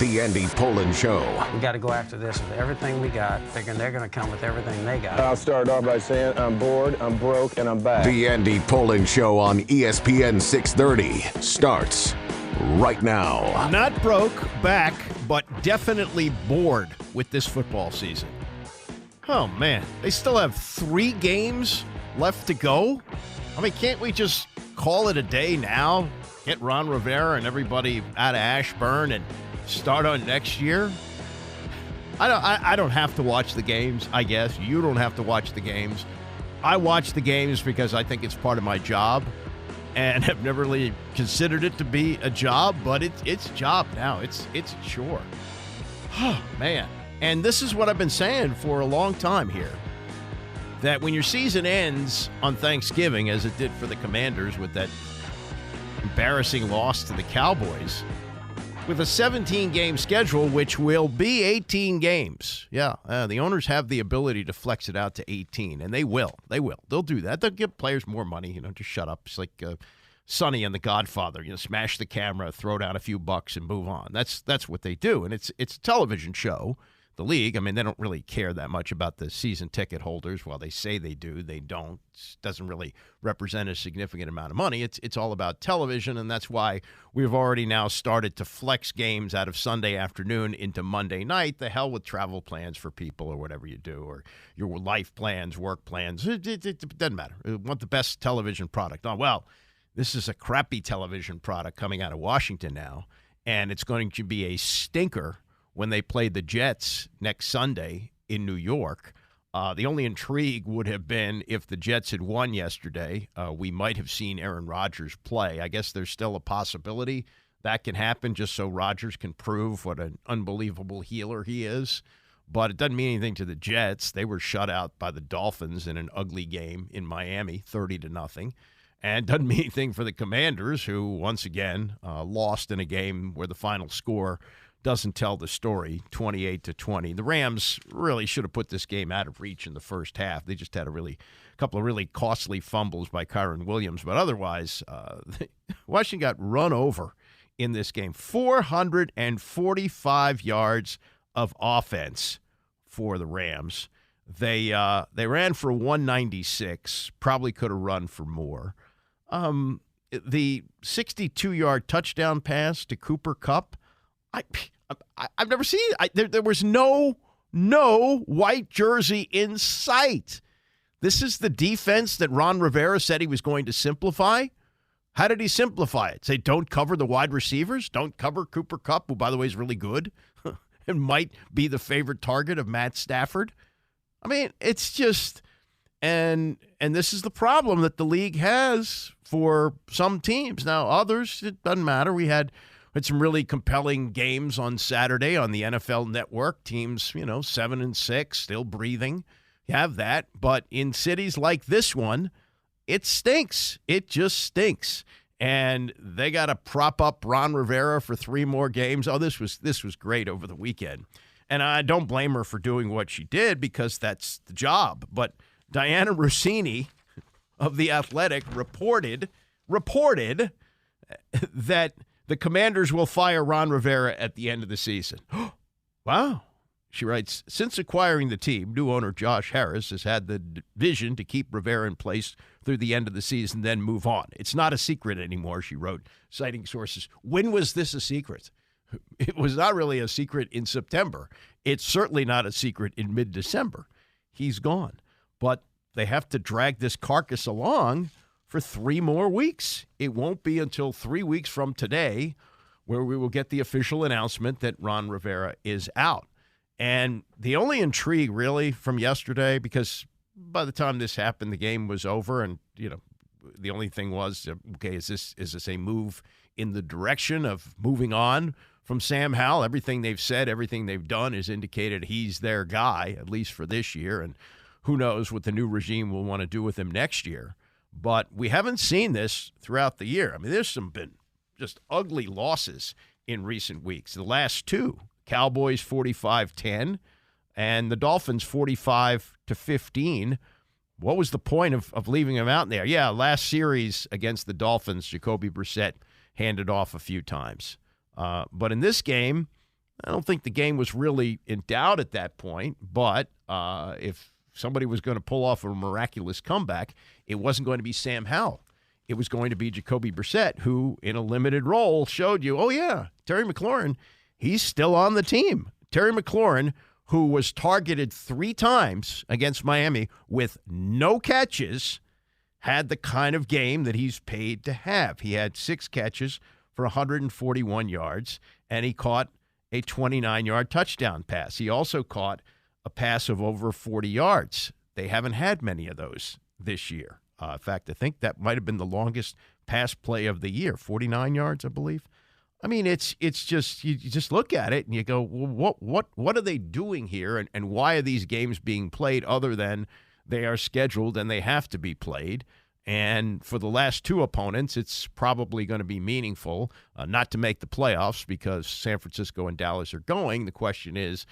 The Andy Pollin Show. We got to go after this with everything we got, thinking they're going to come with everything they got. I'll start off by saying I'm bored, I'm broke, and I'm back. The Andy Pollin Show on ESPN 630 starts right now. Not broke, back, but definitely bored with this football season. Oh, man. They still have 3 games left to go? I mean, can't we just call it a day now? Get Ron Rivera and everybody out of Ashburn and start on next year? I don't have to watch the games, I guess. You don't have to watch the games. I watch the games because I think it's part of my job and have never really considered it to be a job, but it's a job now. It's a chore. Oh, man. And this is what I've been saying for a long time here, that when your season ends on Thanksgiving, as it did for the Commanders with that embarrassing loss to the Cowboys, with a 17-game schedule, which will be 18 games. Yeah, the owners have the ability to flex it out to 18, and they will. They'll do that. They'll give players more money, just shut up. It's like Sonny and the Godfather, smash the camera, throw down a few bucks, and move on. That's what they do, and it's a television show. The league, I mean, they don't really care that much about the season ticket holders. While they say they do, they don't. It doesn't really represent a significant amount of money. It's all about television, and that's why we've already now started to flex games out of Sunday afternoon into Monday night. The hell with travel plans for people or whatever you do, or your life plans, work plans. It doesn't matter. We want the best television product. Oh, well, this is a crappy television product coming out of Washington now, and it's going to be a stinker when they play the Jets next Sunday in New York. The only intrigue would have been if the Jets had won yesterday. We might have seen Aaron Rodgers play. I guess there's still a possibility that can happen just so Rodgers can prove what an unbelievable healer he is. But it doesn't mean anything to the Jets. They were shut out by the Dolphins in an ugly game in Miami, 30-0. And it doesn't mean anything for the Commanders, who once again lost in a game where the final score doesn't tell the story, 28-20. The Rams really should have put this game out of reach in the first half. They just had a couple of really costly fumbles by Kyron Williams. But otherwise, Washington got run over in this game. 445 yards of offense for the Rams. They ran for 196. Probably could have run for more. The 62-yard touchdown pass to Cooper Kupp, I've never seen it. There was no white jersey in sight. This is the defense that Ron Rivera said he was going to simplify. How did he simplify it? Say, don't cover the wide receivers? Don't cover Cooper Kupp, who, by the way, is really good and might be the favorite target of Matt Stafford? I mean, it's just – and this is the problem that the league has for some teams. Now, others, it doesn't matter. We had some really compelling games on Saturday on the NFL Network. Teams, 7-6, still breathing. You have that. But in cities like this one, it stinks. It just stinks. And they got to prop up Ron Rivera for 3 more games. Oh, this was great over the weekend. And I don't blame her for doing what she did because that's the job. But Diana Rossini of The Athletic reported that the Commanders will fire Ron Rivera at the end of the season. Wow. She writes, since acquiring the team, new owner Josh Harris has had the vision to keep Rivera in place through the end of the season, then move on. It's not a secret anymore, she wrote, citing sources. When was this a secret? It was not really a secret in September. It's certainly not a secret in mid-December. He's gone. But they have to drag this carcass along for 3 more weeks. It won't be until 3 weeks from today where we will get the official announcement that Ron Rivera is out. And the only intrigue really from yesterday, because by the time this happened, the game was over, and the only thing was, okay, is this a move in the direction of moving on from Sam Howell? Everything they've said, everything they've done has indicated he's their guy, at least for this year, and who knows what the new regime will want to do with him next year. But we haven't seen this throughout the year. I mean, there's been just ugly losses in recent weeks. The last 2, Cowboys 45-10 and the Dolphins 45-15. What was the point of leaving him out there? Yeah, last series against the Dolphins, Jacoby Brissett handed off a few times. But in this game, I don't think the game was really in doubt at that point, but if somebody was going to pull off a miraculous comeback, it wasn't going to be Sam Howell. It was going to be Jacoby Brissett, who in a limited role showed you, oh, yeah, Terry McLaurin, he's still on the team. Terry McLaurin, who was targeted 3 times against Miami with no catches, had the kind of game that he's paid to have. He had 6 catches for 141 yards, and he caught a 29-yard touchdown pass. He also caught a pass of over 40 yards. They haven't had many of those this year. In fact, I think that might have been the longest pass play of the year, 49 yards, I believe. I mean, it's just you just look at it and you go, well, what are they doing here, and why are these games being played other than they are scheduled and they have to be played? And for the last 2 opponents, it's probably going to be meaningful, not to make the playoffs because San Francisco and Dallas are going. The question is,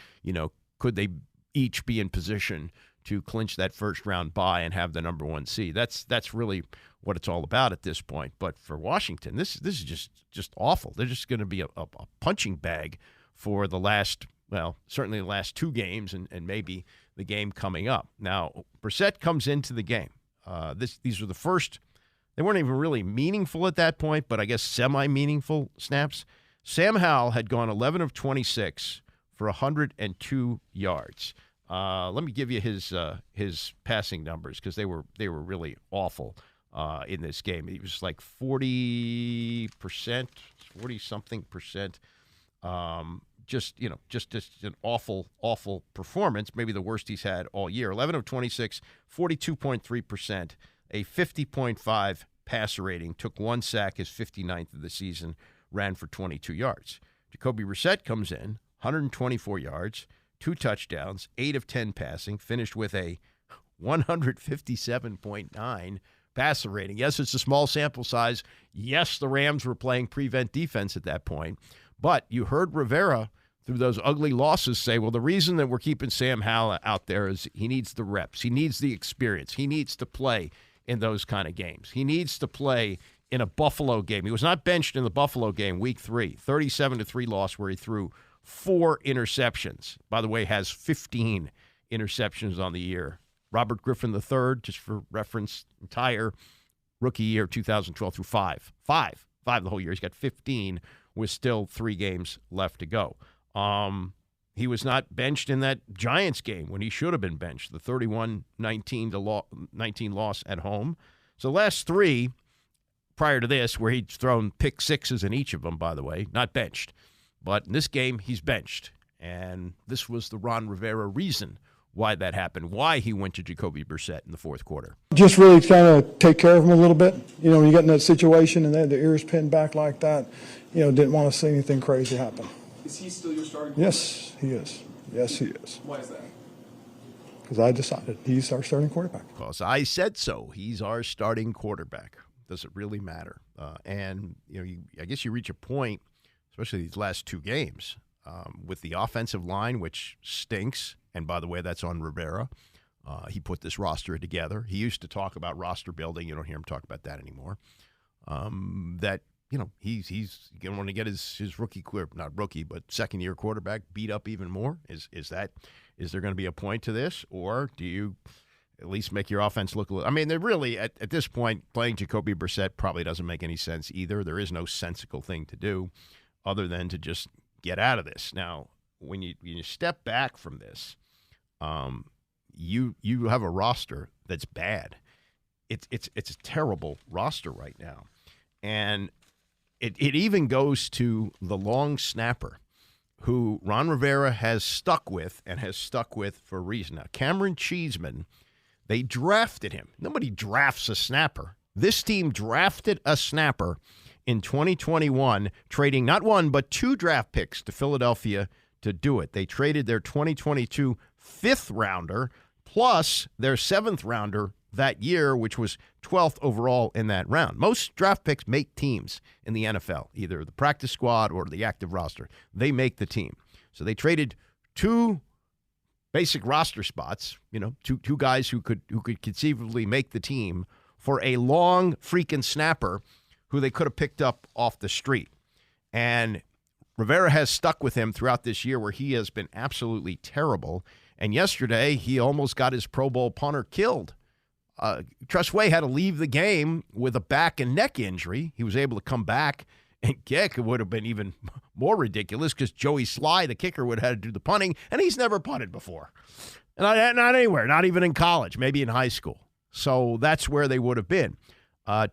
could they each be in position to clinch that first-round bye and have the number 1 seed? That's really what it's all about at this point. But for Washington, this is just awful. They're just going to be a punching bag for the last, certainly the last 2 games and maybe the game coming up. Now, Brissett comes into the game. These are the first. They weren't even really meaningful at that point, but I guess semi-meaningful snaps. Sam Howell had gone 11 of 26 for 102 yards. Let me give you his passing numbers because they were really awful in this game. He was like 40%, 40-something percent. Just an awful performance, maybe the worst he's had all year. 11 of 26, 42.3%, a 50.5 passer rating, took 1 sack, his 59th of the season, ran for 22 yards. Jacoby Brissett comes in, 124 yards, 2 touchdowns, 8 of 10 passing, finished with a 157.9 passer rating. Yes, it's a small sample size. Yes, the Rams were playing prevent defense at that point. But you heard Rivera, through those ugly losses, say, well, the reason that we're keeping Sam Howell out there is he needs the reps. He needs the experience. He needs to play in those kind of games. He needs to play in a Buffalo game. He was not benched in the Buffalo game, week 3, 37-3 loss where he threw 4 interceptions. By the way, has 15 interceptions on the year. Robert Griffin III, just for reference, entire rookie year 2012 through 5 the whole year. He's got 15 with still 3 games left to go. He was not benched in that Giants game when he should have been benched, the 31-19 loss at home. So the last 3 prior to this, where he'd thrown pick 6s in each of them, by the way, not benched. But in this game, he's benched. And this was the Ron Rivera reason why that happened, why he went to Jacoby Brissett in the 4th quarter. Just really kind of take care of him a little bit. When you get in that situation and they had their ears pinned back like that, didn't want to see anything crazy happen. Is he still your starting quarterback? Yes, he is. Yes, he is. Why is that? Because I decided he's our starting quarterback. Because I said so. He's our starting quarterback. Does it really matter? I guess you reach a point, especially these last 2 games, with the offensive line, which stinks. And by the way, that's on Rivera. He put this roster together. He used to talk about roster building. You don't hear him talk about that anymore. He's going to want to get his rookie, not rookie, but second-year quarterback beat up even more. Is there going to be a point to this, or do you at least make your offense look a little? I mean, they're really at this point playing Jacoby Brissett probably doesn't make any sense either. There is no sensical thing to do other than to just get out of this. Now, when you step back from this, you have a roster that's bad. It's a terrible roster right now, and it even goes to the long snapper, who Ron Rivera has stuck with for a reason. Now, Cameron Cheeseman, they drafted him. Nobody drafts a snapper. This team drafted a snapper in 2021, trading not 1 but 2 draft picks to Philadelphia to do it. They traded their 2022 5th rounder plus their 7th rounder that year, which was 12th overall in that round. Most draft picks make teams in the NFL, either the practice squad or the active roster. They make the team. So they traded 2 basic roster spots, two guys who could conceivably make the team, for a long freaking snapper who they could have picked up off the street. And Rivera has stuck with him throughout this year where he has been absolutely terrible. And yesterday, he almost got his Pro Bowl punter killed. Tressway had to leave the game with a back and neck injury. He was able to come back and kick. It would have been even more ridiculous because Joey Sly, the kicker, would have had to do the punting, and he's never punted before. Not anywhere, not even in college, maybe in high school. So that's where they would have been.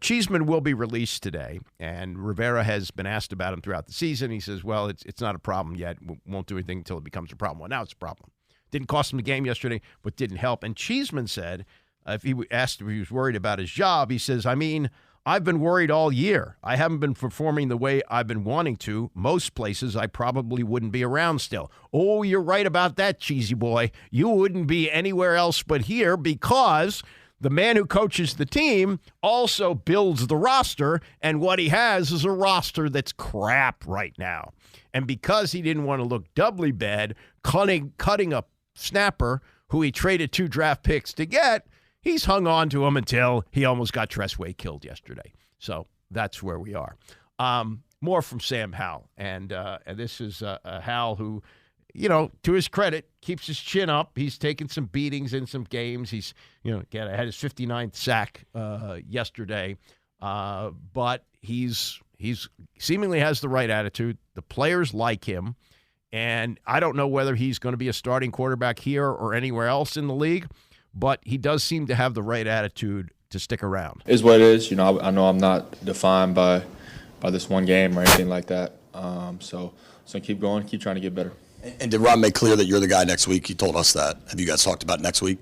Cheeseman will be released today, and Rivera has been asked about him throughout the season. He says, well, it's not a problem yet. Won't do anything until it becomes a problem. Well, now it's a problem. Didn't cost him the game yesterday, but didn't help. And Cheeseman said, if he asked if he was worried about his job, he says, I've been worried all year. I haven't been performing the way I've been wanting to. Most places I probably wouldn't be around still. Oh, you're right about that, cheesy boy. You wouldn't be anywhere else but here because the man who coaches the team also builds the roster, and what he has is a roster that's crap right now. And because he didn't want to look doubly bad, cutting a snapper who he traded 2 draft picks to get, he's hung on to him until he almost got Tressway killed yesterday. So that's where we are. More from Sam Howell. And this is Howell who, to his credit, keeps his chin up. He's taken some beatings in some games. He's, again, had his 59th sack yesterday. But he's seemingly has the right attitude. The players like him. And I don't know whether he's going to be a starting quarterback here or anywhere else in the league, but he does seem to have the right attitude to stick around. Is what it is. I know I'm not defined by this one game or anything like that. So keep going, keep trying to get better. And did Ron make clear that you're the guy next week? He told us that. Have you guys talked about next week?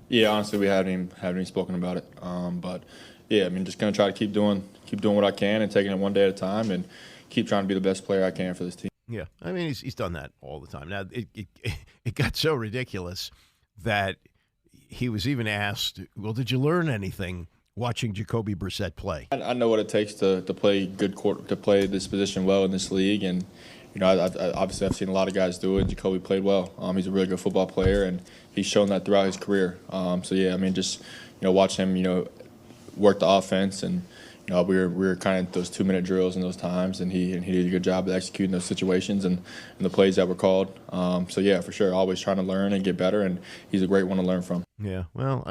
Yeah, honestly, we haven't even spoken about it. But yeah, just gonna try to keep doing what I can and taking it one day at a time and keep trying to be the best player I can for this team. Yeah, he's done that all the time. Now it got so ridiculous that he was even asked, well, did you learn anything watching Jacoby Brissett play? I know what it takes to play to play this position well in this league, and I've seen a lot of guys do it. Jacoby played well. He's a really good football player, and he's shown that throughout his career. So yeah, just watch him work the offense, and we were kind of those 2-minute drills in those times, and he did a good job of executing those situations and the plays that were called. So yeah, for sure, always trying to learn and get better, and he's a great one to learn from. Yeah, well,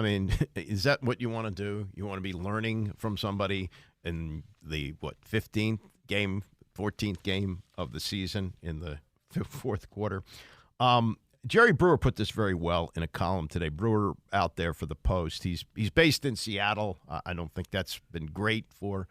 is that what you want to do? You want to be learning from somebody in the 15th game, 14th game of the season in the fourth quarter? Jerry Brewer put this very well in a column today. Brewer out there for the Post. He's based in Seattle. I don't think that's been great for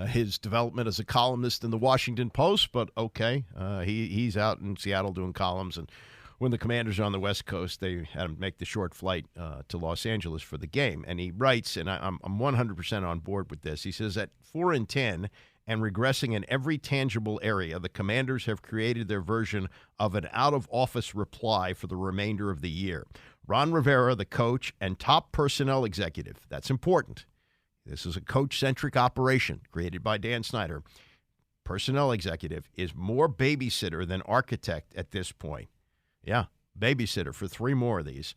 his development as a columnist in the Washington Post, but okay. He's out in Seattle doing columns, and when the Commanders are on the West Coast, they had him make the short flight to Los Angeles for the game. And he writes, and I'm 100% on board with this. He says, at 4-10 and regressing in every tangible area, the Commanders have created their version of an out-of-office reply for the remainder of the year. Ron Rivera, the coach and top personnel executive, that's important. This is a coach-centric operation created by Dan Snyder. Personnel executive is more babysitter than architect at this point. Yeah, babysitter for 3 more of these.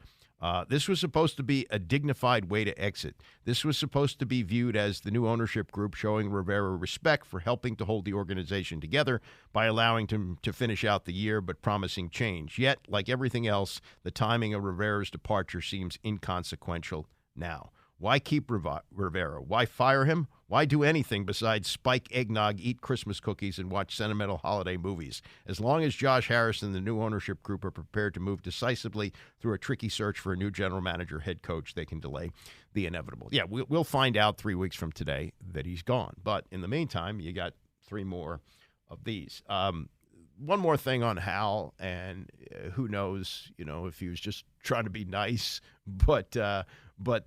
This was supposed to be a dignified way to exit. This was supposed to be viewed as the new ownership group showing Rivera respect for helping to hold the organization together by allowing him to finish out the year but promising change. Yet, like everything else, the timing of Rivera's departure seems inconsequential now. Why keep Rivera? Why fire him? Why do anything besides spike eggnog, eat Christmas cookies, and watch sentimental holiday movies? As long as Josh Harris and the new ownership group are prepared to move decisively through a tricky search for a new general manager, head coach, they can delay the inevitable. Yeah, we'll find out 3 weeks from today that he's gone. But in the meantime, you got 3 more of these. One more thing on Hal, and who knows, if he was just trying to be nice, but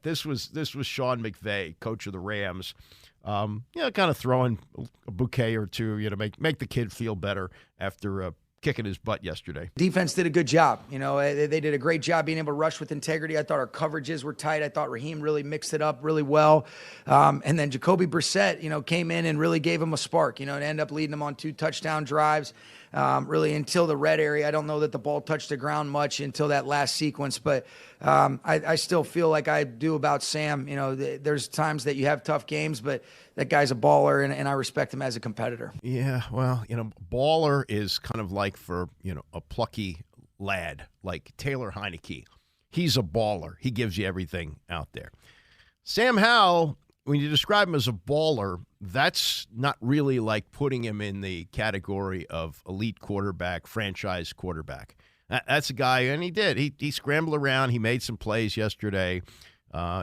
this was Sean McVay, coach of the Rams, kind of throwing a bouquet or two, to make the kid feel better after kicking his butt yesterday. Defense did a good job. They did a great job being able to rush with integrity. I thought our coverages were tight. I thought Raheem really mixed it up really well. And then Jacoby Brissett, came in and really gave him a spark, and ended up leading them on 2 touchdown drives. really until the red area. I don't know that the ball touched the ground much until that last sequence, but I still feel like I do about Sam. There's times that you have tough games, but that guy's a baller, and I respect him as a competitor. Yeah, well, baller is kind of like for, a plucky lad like Taylor Heineke. He's a baller. He gives you everything out there. Sam Howell, when you describe him as a baller, that's not really like putting him in the category of elite quarterback, franchise quarterback. That's a guy, and he did. He scrambled around. He made some plays yesterday.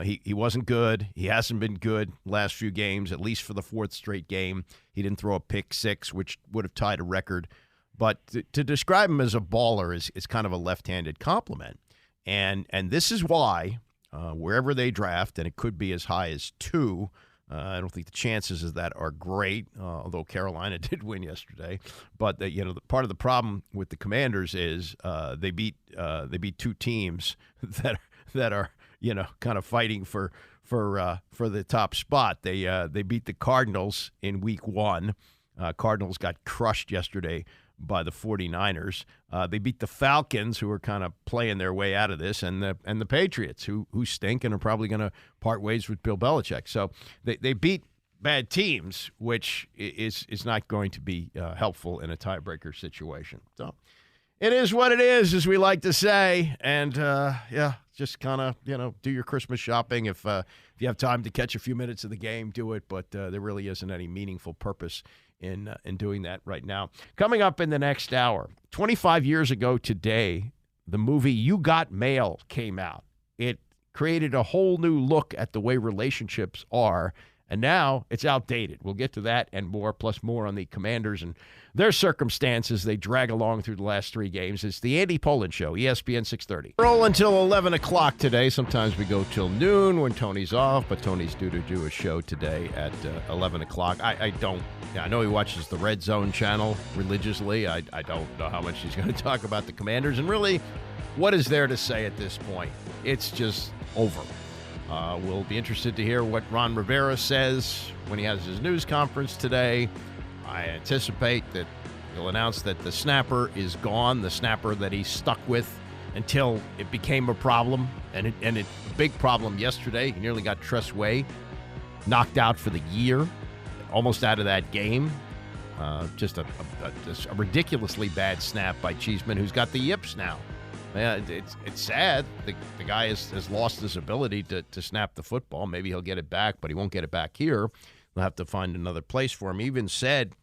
He wasn't good. He hasn't been good last few games, at least for the fourth straight game. He didn't throw a pick six, which would have tied a record. But to describe him as a baller is kind of a left-handed compliment. And this is why wherever they draft, and it could be as high as 2, I don't think the chances of that are great, although Carolina did win yesterday. But part of the problem with the Commanders is they beat 2 teams that are kind of fighting for the top spot. They beat the Cardinals in week 1. Cardinals got crushed yesterday by the 49ers. They beat the Falcons, who are kind of playing their way out of this, and the Patriots, who stink and are probably going to part ways with Bill Belichick. So they beat bad teams, which is not going to be helpful in a tiebreaker situation. So it is what it is, as we like to say. And, just kind of, do your Christmas shopping. If you have time to catch a few minutes of the game, do it. But there really isn't any meaningful purpose in doing that right now. Coming up in the next hour, 25 years ago today, the movie You Got Mail came out. It created a whole new look at the way relationships are, and now it's outdated. We'll get to that and more, plus more on the Commanders and their circumstances they drag along through the last 3 games. It's the Andy Pollin Show, ESPN 630. Roll until 11 o'clock today. Sometimes we go till noon when Tony's off, but Tony's due to do a show today at 11 o'clock. I know he watches the Red Zone channel religiously. I don't know how much he's going to talk about the Commanders. And really, what is there to say at this point? It's just over. We'll be interested to hear what Ron Rivera says when he has his news conference today. I anticipate that he'll announce that the snapper is gone, the snapper that he stuck with until it became a problem. And a big problem yesterday. He nearly got Tress Way knocked out for the year, almost out of that game. Just a ridiculously bad snap by Cheeseman, who's got the yips now. Yeah, it's sad. The guy has lost his ability to snap the football. Maybe he'll get it back, but he won't get it back here. They'll have to find another place for him. He even said,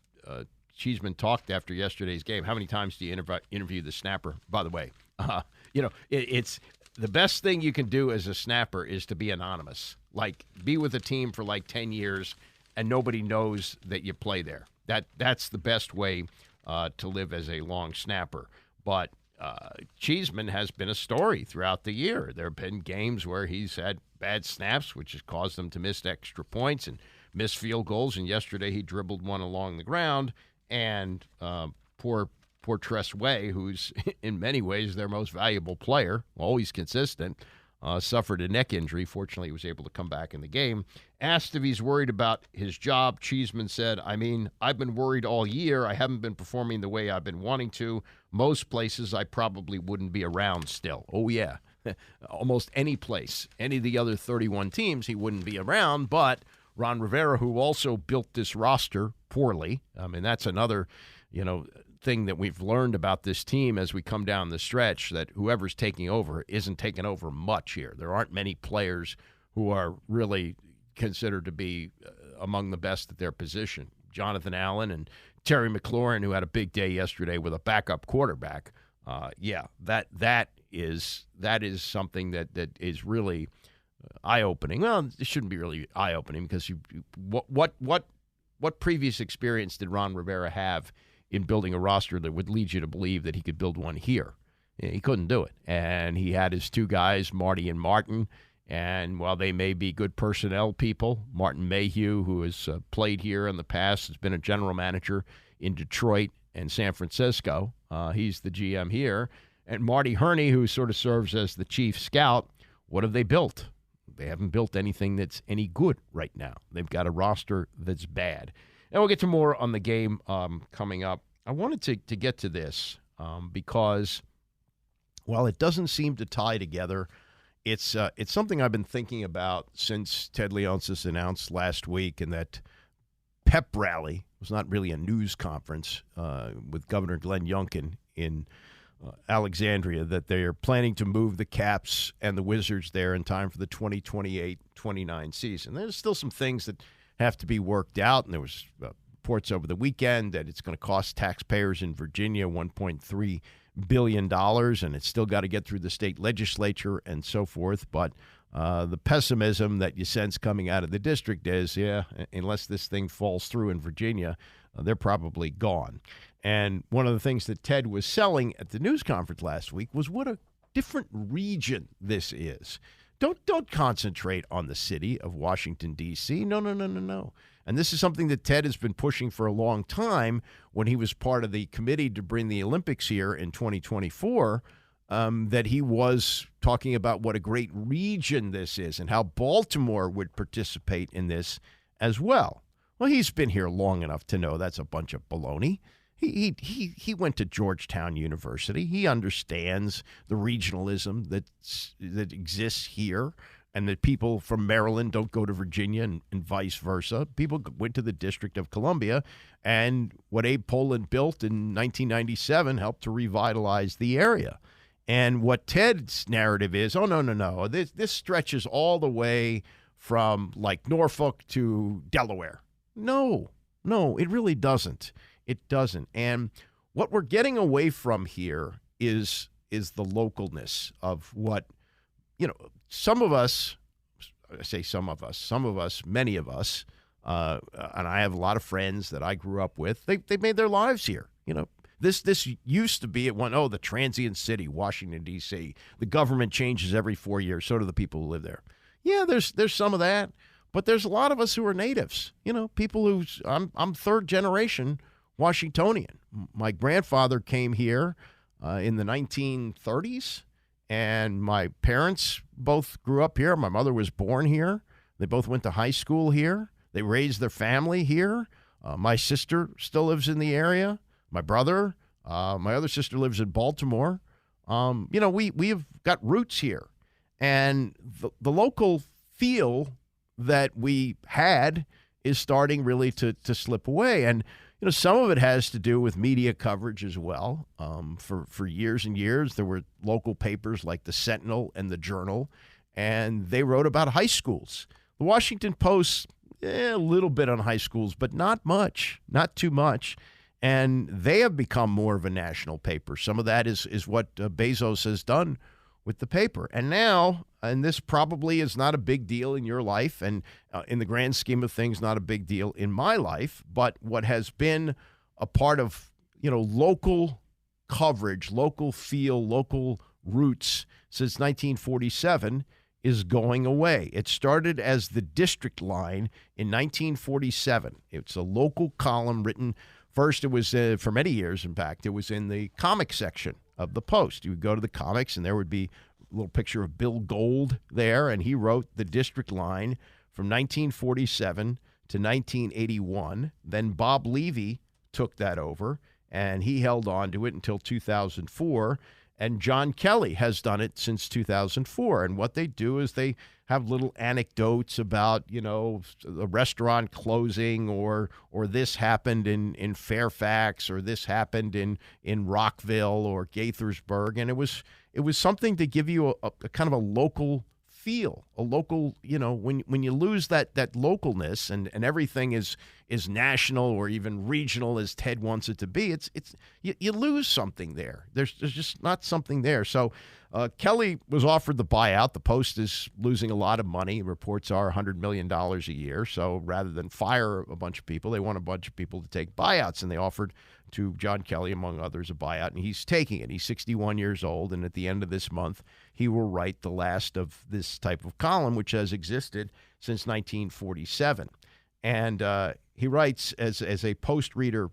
Cheeseman talked after yesterday's game, how many times do you interview the snapper? By the way, it's the best thing you can do as a snapper is to be anonymous. Like, be with a team for like 10 years and nobody knows that you play there. That's the best way to live as a long snapper. But Cheeseman has been a story throughout the year. There have been games where he's had bad snaps, which has caused them to miss extra points and miss field goals. And yesterday he dribbled one along the ground, and poor Tress Way, who's in many ways their most valuable player, always consistent, suffered a neck injury. Fortunately, he was able to come back in the game. Asked if he's worried about his job, Cheeseman said, I've been worried all year. I haven't been performing the way I've been wanting to. Most places I probably wouldn't be around still. Oh, yeah. Almost any place, any of the other 31 teams, he wouldn't be around. But Ron Rivera, who also built this roster poorly, that's another, thing that we've learned about this team as we come down the stretch, that whoever's taking over isn't taking over much here. There aren't many players who are really considered to be among the best at their position. Jonathan Allen and Terry McLaurin, who had a big day yesterday with a backup quarterback. That is something that is really eye-opening. Well, it shouldn't be really eye-opening because what previous experience did Ron Rivera have in building a roster that would lead you to believe that he could build one here? He couldn't do it. And he had his 2 guys, Marty and Martin, and while they may be good personnel people, Martin Mayhew, who has played here in the past, has been a general manager in Detroit and San Francisco. He's the GM here. And Marty Herney, who sort of serves as the chief scout. What have they built? They haven't built anything that's any good right now. They've got a roster that's bad. And we'll get to more on the game coming up I wanted to get to this because while it doesn't seem to tie together, it's something I've been thinking about since Ted Leonsis announced last week, and that pep rally was not really a news conference with Governor Glenn Youngkin in Alexandria, that they're planning to move the Caps and the Wizards there in time for the 2028-29 season. There's still some things that have to be worked out, and there was reports over the weekend that it's going to cost taxpayers in Virginia $1.3 billion, and it's still got to get through the state legislature and so forth. But the pessimism that you sense coming out of the district is, unless this thing falls through in Virginia, they're probably gone. And one of the things that Ted was selling at the news conference last week was what a different region this is. Don't concentrate on the city of Washington, D.C. No. And this is something that Ted has been pushing for a long time when he was part of the committee to bring the Olympics here in 2024, that he was talking about what a great region this is and how Baltimore would participate in this as well. Well, he's been here long enough to know that's a bunch of baloney. He went to Georgetown University. He understands the regionalism that exists here, and that people from Maryland don't go to Virginia and vice versa. People went to the District of Columbia, and what Abe Poland built in 1997 helped to revitalize the area. And what Ted's narrative is, no, this stretches all the way from like Norfolk to Delaware. No, it really doesn't. It doesn't. And what we're getting away from here is the localness of what, some of us, I say some of us, many of us, and I have a lot of friends that I grew up with, they made their lives here. This used to be the transient city, Washington, D.C. The government changes every 4 years. So do the people who live there. Yeah, there's some of that, but there's a lot of us who are natives. People who's I'm third generation Washingtonian. My grandfather came here in the 1930s, and my parents both grew up here. My mother was born here. They both went to high school here. They raised their family here. My sister still lives in the area. My brother, my other sister lives in Baltimore. We've got roots here. And the local feel that we had is starting really to slip away. And some of it has to do with media coverage as well. For years and years, there were local papers like the Sentinel and the Journal, and they wrote about high schools. The Washington Post, a little bit on high schools, but not much, not too much. And they have become more of a national paper. Some of that is what Bezos has done with the paper. And now, and this probably is not a big deal in your life, and in the grand scheme of things, not a big deal in my life, but what has been a part of, local coverage, local feel, local roots since 1947 is going away. It started as the District Line in 1947. It's a local column written. First, it was, for many years, in fact, it was in the comic section of the Post. You would go to the comics, and there would be a little picture of Bill Gold there, and he wrote the District Line from 1947 to 1981. Then Bob Levy took that over, and he held on to it until 2004. And John Kelly has done it since 2004. And what they do is they have little anecdotes about, a restaurant closing, or this happened in Fairfax, or this happened in Rockville or Gaithersburg. And it was something to give you a kind of a local feel, a local, when you lose that localness and everything is national or even regional as Ted wants it to be, you lose something there. There's just not something there. So Kelly was offered the buyout. The Post is losing a lot of money. Reports are $100 million a year. So rather than fire a bunch of people, they want a bunch of people to take buyouts, and they offered to John Kelly, among others, a buyout, and he's taking it. He's 61 years old, and at the end of this month, he will write the last of this type of column, which has existed since 1947. And he writes, as a Post reader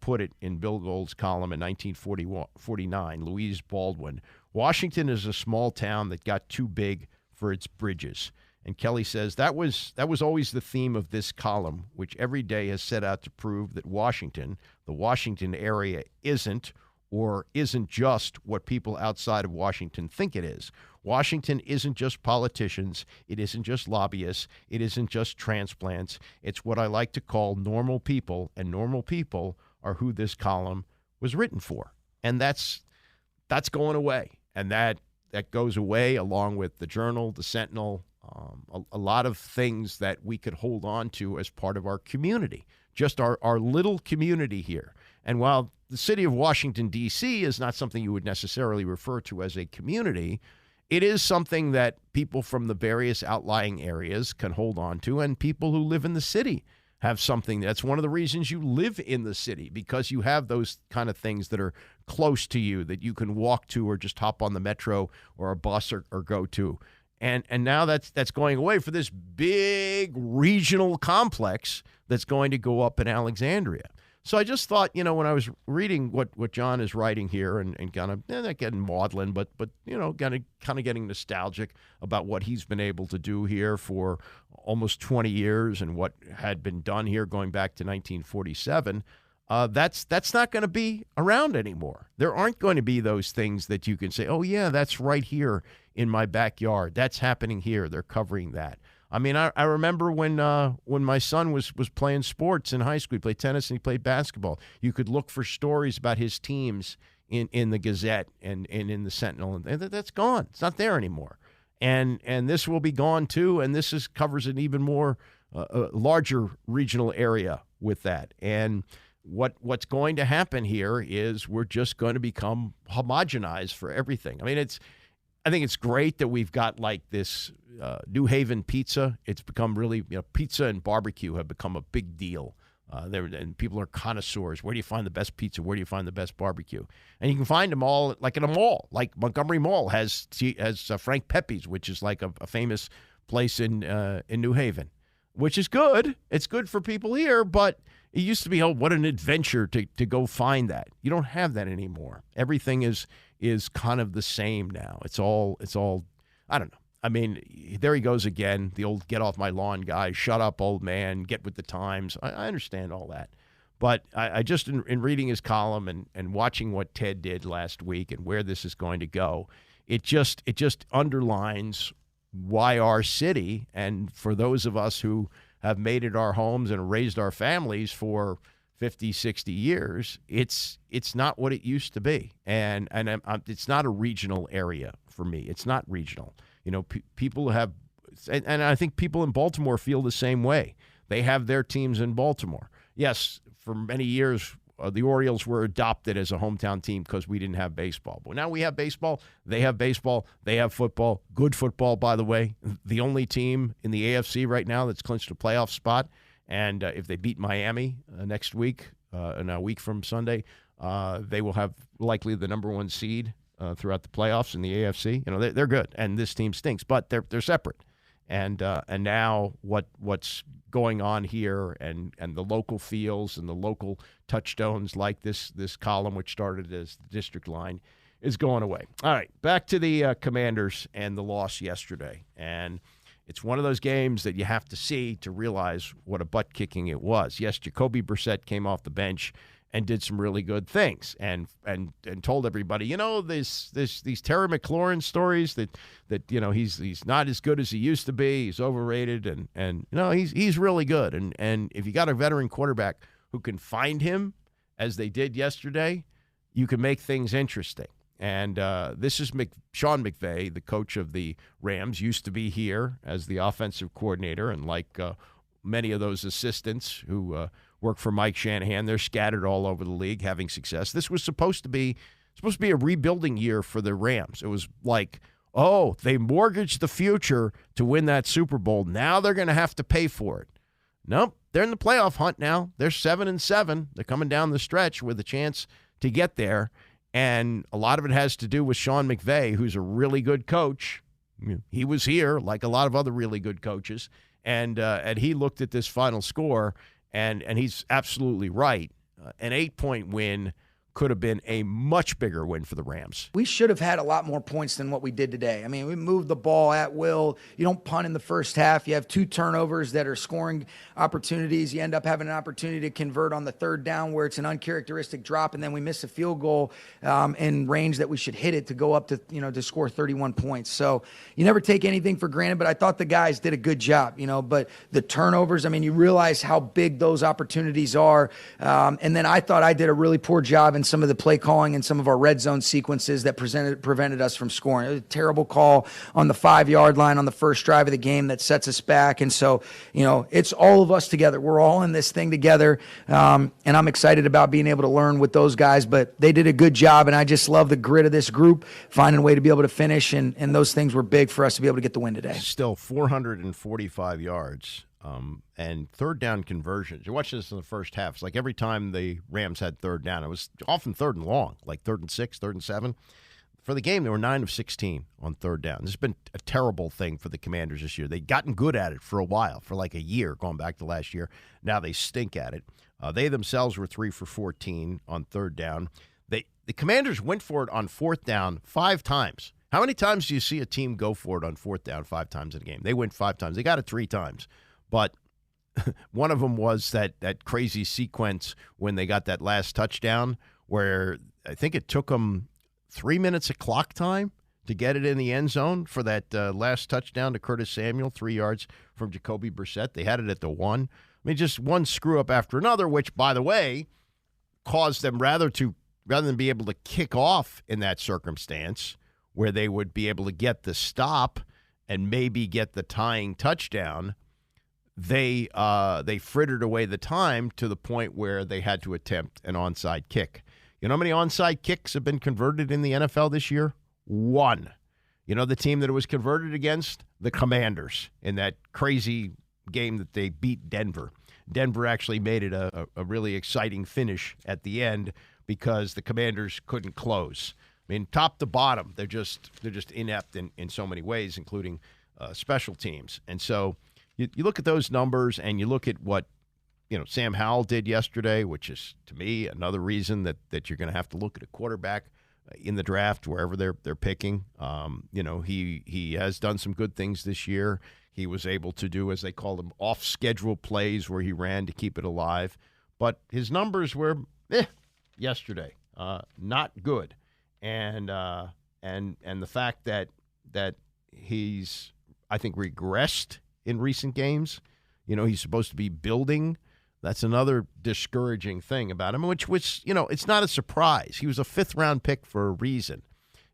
put it in Bill Gold's column in 1949, Louise Baldwin, Washington is a small town that got too big for its bridges. And Kelly says, that was always the theme of this column, which every day has set out to prove that Washington, the Washington area, isn't just what people outside of Washington think it is. Washington isn't just politicians. It isn't just lobbyists. It isn't just transplants. It's what I like to call normal people, and normal people are who this column was written for. And that's going away. And that goes away along with the Journal, the Sentinel, a lot of things that we could hold on to as part of our community, just our little community here. And while the city of Washington, D.C. is not something you would necessarily refer to as a community, it is something that people from the various outlying areas can hold on to, and people who live in the city have something. That's one of the reasons you live in the city, because you have those kind of things that are close to you that you can walk to or just hop on the metro or a bus or go to. And now that's going away for this big regional complex that's going to go up in Alexandria. So I just thought, when I was reading what John is writing here and kind of, not getting maudlin, but kind of getting nostalgic about what he's been able to do here for almost 20 years and what had been done here going back to 1947, that's not going to be around anymore. There aren't going to be those things that you can say, oh, yeah, that's right here in my backyard. That's happening here. They're covering that. I mean, I remember when my son was playing sports in high school. He played tennis and he played basketball. You could look for stories about his teams in the Gazette and in the Sentinel. And that's gone. It's not there anymore. And this will be gone too. And this covers an even more larger regional area with that. And what's going to happen here is we're just going to become homogenized for everything. I mean, I think it's great that we've got like this New Haven pizza. It's become really, pizza and barbecue have become a big deal. And people are connoisseurs. Where do you find the best pizza? Where do you find the best barbecue? And you can find them all like in a mall. Like Montgomery Mall has Frank Pepe's, which is like a famous place in New Haven, which is good. It's good for people here, but it used to be, what an adventure to go find that. You don't have that anymore. Everything is kind of the same now. It's all, I don't know. I mean, there he goes again, the old get off my lawn guy. Shut up, old man. Get with the times. I understand all that. But I just, in reading his column and watching what Ted did last week and where this is going to go, it just underlines why our city, and for those of us who have made it our homes and raised our families for 50, 60 years, it's not what it used to be. And it's not a regional area for me. It's not regional. People have, and I think people in Baltimore feel the same way. They have their teams in Baltimore. Yes, for many years, the Orioles were adopted as a hometown team because we didn't have baseball. But now we have baseball. They have baseball. They have football. Good football, by the way. The only team in the AFC right now that's clinched a playoff spot. And if they beat Miami next week, and a week from Sunday, they will have likely the number one seed throughout the playoffs in the AFC. They're good, and this team stinks, but they're separate. And now what's going on here and the local feels and the local touchstones like this column, which started as the district line, is going away. All right, back to the Commanders and the loss yesterday. And it's one of those games that you have to see to realize what a butt-kicking it was. Yes, Jacoby Brissett came off the bench and did some really good things and told everybody, these Terry McLaurin stories that he's not as good as he used to be. He's overrated and he's really good. And if you got a veteran quarterback who can find him, as they did yesterday, you can make things interesting. And this is Sean McVay, the coach of the Rams, used to be here as the offensive coordinator. And like many of those assistants who work for Mike Shanahan, they're scattered all over the league having success. This was supposed to be a rebuilding year for the Rams. It was like, they mortgaged the future to win that Super Bowl. Now they're going to have to pay for it. Nope, they're in the playoff hunt now. They're 7-7. They're coming down the stretch with a chance to get there. And a lot of it has to do with Sean McVay, who's a really good coach. He was here, like a lot of other really good coaches, and he looked at this final score, and he's absolutely right. An 8-point win could have been a much bigger win for the Rams. We should have had a lot more points than what we did today. I mean, we moved the ball at will. You don't punt in the first half. You have 2 turnovers that are scoring opportunities. You end up having an opportunity to convert on the third down where it's an uncharacteristic drop, and then we miss a field goal in range that we should hit it to go up to, to score 31 points. So you never take anything for granted, but I thought the guys did a good job, but the turnovers, I mean, you realize how big those opportunities are. And then I thought I did a really poor job in some of the play calling and some of our red zone sequences that prevented us from scoring. It was a terrible call on the 5-yard line on the first drive of the game that sets us back. And so, it's all of us together. We're all in this thing together. And I'm excited about being able to learn with those guys, but they did a good job. And I just love the grit of this group, finding a way to be able to finish. And those things were big for us to be able to get the win today. Still 445 yards. And third down conversions. You're watching this in the first half. It's like every time the Rams had third down, it was often third and long, like 3rd and 6, 3rd and 7. For the game, they were 9 of 16 on third down. This has been a terrible thing for the Commanders this year. They'd gotten good at it for a while, for like a year, going back to last year. Now they stink at it. They themselves were 3 for 14 on third down. The Commanders went for it on fourth down 5 times. How many times do you see a team go for it on fourth down 5 times in a game? They went 5 times. They got it 3 times. But one of them was that crazy sequence when they got that last touchdown where I think it took them 3 minutes of clock time to get it in the end zone for that last touchdown to Curtis Samuel, 3 yards from Jacoby Brissett. They had it at the 1. I mean, just one screw up after another, which, by the way, caused them rather than be able to kick off in that circumstance where they would be able to get the stop and maybe get the tying touchdown, they frittered away the time to the point where they had to attempt an onside kick. You know how many onside kicks have been converted in the NFL this year? 1. You know the team that it was converted against? The Commanders in that crazy game that they beat Denver. Denver actually made it a really exciting finish at the end because the Commanders couldn't close. I mean, top to bottom, they're just inept in so many ways, including special teams. And so you look at those numbers and you look at what Sam Howell did yesterday, which is, to me, another reason that you're going to have to look at a quarterback in the draft wherever they're picking. He has done some good things this year. He was able to do, as they call them, off-schedule plays where he ran to keep it alive. But his numbers were yesterday, not good. And the fact that he's, I think, regressed in recent games. He's supposed to be building. That's another discouraging thing about him, which was, it's not a surprise. He was a 5th-round pick for a reason,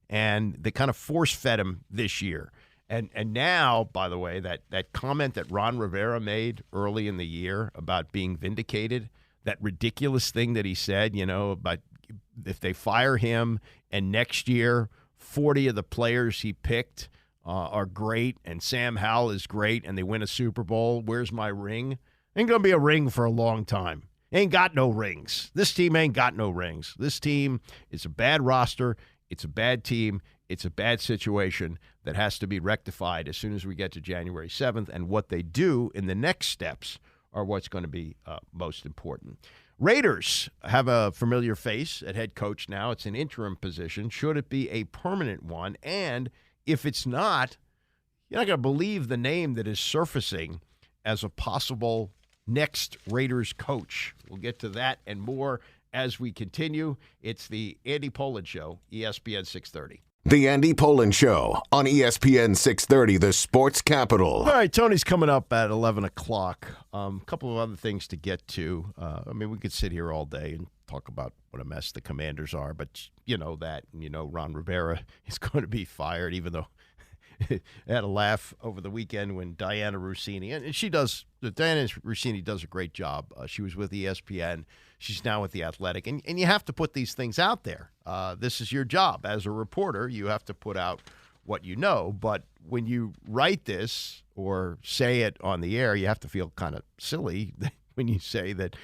and they kind of force-fed him this year. And now, by the way, that comment that Ron Rivera made early in the year about being vindicated, that ridiculous thing that he said, about if they fire him and next year 40 of the players he picked are great and Sam Howell is great and they win a Super Bowl, where's my ring? Ain't going to be a ring for a long time. Ain't got no rings. This team ain't got no rings. This team is a bad roster. It's a bad team. It's a bad situation that has to be rectified as soon as we get to January 7th, and what they do in the next steps are what's going to be most important. Raiders have a familiar face at head coach now. It's an interim position. Should it be a permanent one? And if it's not, you're not going to believe the name that is surfacing as a possible next Raiders coach. We'll get to that and more as we continue. It's the Andy Pollin Show, ESPN 630. The Andy Pollin Show on ESPN 630, the sports capital. All right, Tony's coming up at 11 o'clock. A couple of other things to get to. We could sit here all day and talk about what a mess the Commanders are, but you know that. And Ron Rivera is going to be fired, even though I had a laugh over the weekend when Diana Russini, and Diana Russini does a great job. She was with ESPN. She's now with The Athletic. And you have to put these things out there. This is your job. As a reporter, you have to put out what you know. But when you write this or say it on the air, you have to feel kind of silly when you say that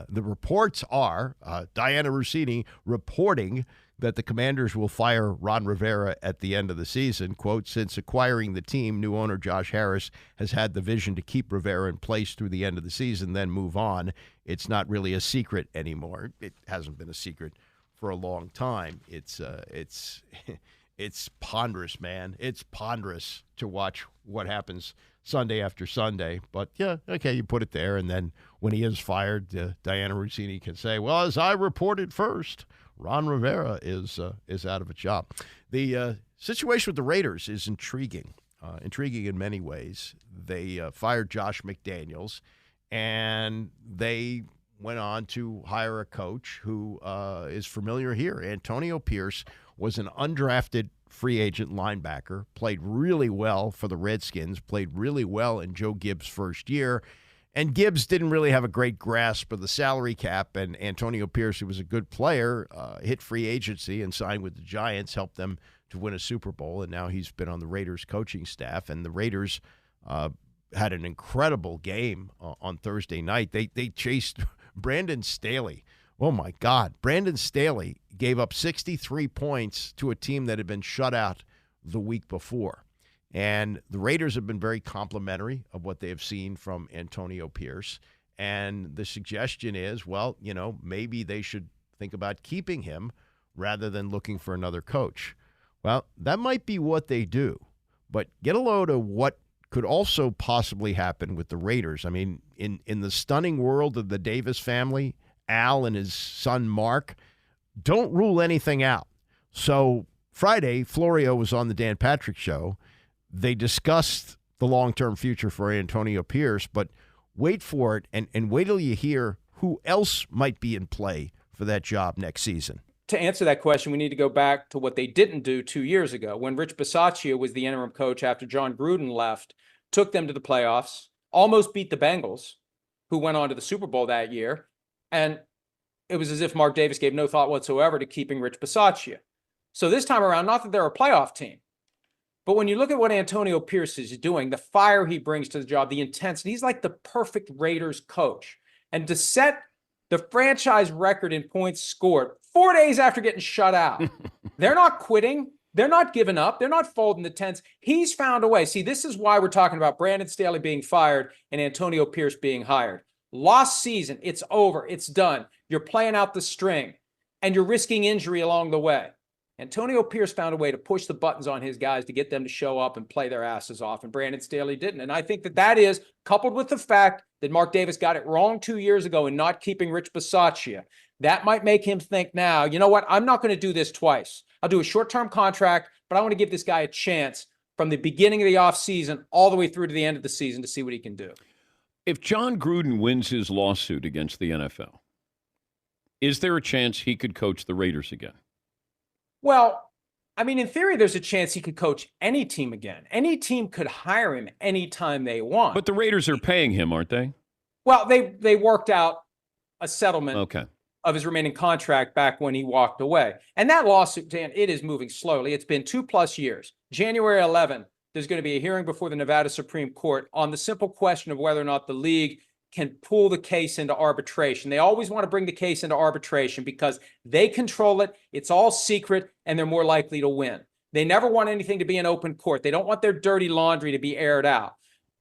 the reports are Diana Russini reporting that the Commanders will fire Ron Rivera at the end of the season. Quote, since acquiring the team, new owner Josh Harris has had the vision to keep Rivera in place through the end of the season, then move on. It's not really a secret anymore. It hasn't been a secret for a long time. It's it's ponderous, man. It's ponderous to watch what happens Sunday after Sunday. But, yeah, okay, you put it there. And then when he is fired, Diana Russini can say, well, as I reported first, Ron Rivera is out of a job. The situation with the Raiders is intriguing in many ways. They fired Josh McDaniels, and they went on to hire a coach who is familiar here. Antonio Pierce was an undrafted free agent linebacker, played really well for the Redskins, played really well in Joe Gibbs' first year. And Gibbs didn't really have a great grasp of the salary cap, and Antonio Pierce, who was a good player, hit free agency and signed with the Giants, helped them to win a Super Bowl, and now he's been on the Raiders coaching staff. And the Raiders had an incredible game on Thursday night. They chased Brandon Staley. Oh, my God. Brandon Staley gave up 63 points to a team that had been shut out the week before. And the Raiders have been very complimentary of what they have seen from Antonio Pierce. And the suggestion is, well, maybe they should think about keeping him rather than looking for another coach. Well, that might be what they do. But get a load of what could also possibly happen with the Raiders. I mean, in the stunning world of the Davis family, Al and his son Mark, don't rule anything out. So Friday, Florio was on the Dan Patrick Show. They discussed the long-term future for Antonio Pierce, but wait for it and wait till you hear who else might be in play for that job next season. To answer that question, we need to go back to what they didn't do 2 years ago when Rich Bisaccia was the interim coach after John Gruden left, took them to the playoffs, almost beat the Bengals, who went on to the Super Bowl that year, and it was as if Mark Davis gave no thought whatsoever to keeping Rich Bisaccia. So this time around, not that they're a playoff team, but when you look at what Antonio Pierce is doing, the fire he brings to the job, the intensity, he's like the perfect Raiders coach. And to set the franchise record in points scored 4 days after getting shut out, they're not quitting. They're not giving up. They're not folding the tents. He's found a way. See, this is why we're talking about Brandon Staley being fired and Antonio Pierce being hired. Lost season. It's over. It's done. You're playing out the string, and you're risking injury along the way. Antonio Pierce found a way to push the buttons on his guys to get them to show up and play their asses off, and Brandon Staley didn't. And I think that is, coupled with the fact that Mark Davis got it wrong 2 years ago in not keeping Rich Bisaccia, that might make him think now, you know what, I'm not going to do this twice. I'll do a short-term contract, but I want to give this guy a chance from the beginning of the offseason all the way through to the end of the season to see what he can do. If John Gruden wins his lawsuit against the NFL, is there a chance he could coach the Raiders again? Well, I mean, in theory, there's a chance he could coach any team again. Any team could hire him anytime they want. But the Raiders are paying him, aren't they? Well, they worked out a settlement of his remaining contract back when he walked away. And that lawsuit, Dan, it is moving slowly. It's been 2+ years. January 11, there's going to be a hearing before the Nevada Supreme Court on the simple question of whether or not the league can pull the case into arbitration. They always want to bring the case into arbitration because they control it. It's all secret, and they're more likely to win. They never want anything to be in open court. They don't want their dirty laundry to be aired out.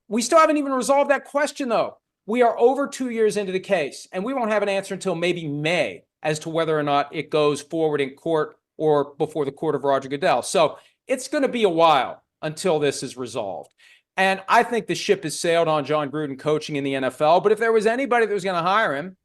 We still haven't even resolved that question, though. We are over 2 years into the case, and we won't have an answer until maybe May as to whether or not it goes forward in court or before the court of Roger Goodell. So it's going to be a while until this is resolved. And I think the ship has sailed on John Gruden coaching in the NFL. But if there was anybody that was going to hire him,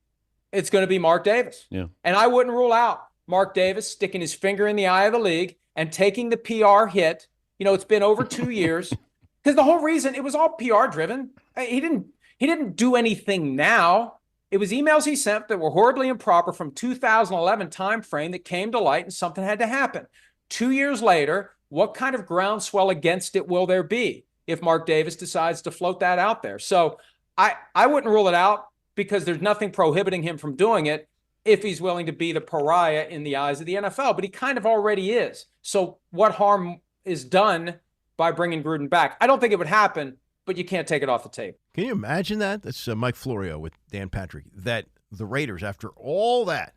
it's going to be Mark Davis. Yeah. And I wouldn't rule out Mark Davis sticking his finger in the eye of the league and taking the PR hit. It's been over 2 years because the whole reason it was all PR driven. He didn't do anything now. It was emails he sent that were horribly improper from 2011 timeframe that came to light, and something had to happen. 2 years later, what kind of groundswell against it will there be if Mark Davis decides to float that out there? So I wouldn't rule it out because there's nothing prohibiting him from doing it if he's willing to be the pariah in the eyes of the NFL. But he kind of already is. So what harm is done by bringing Gruden back? I don't think it would happen, but you can't take it off the table. Can you imagine that? That's Mike Florio with Dan Patrick. That the Raiders, after all that,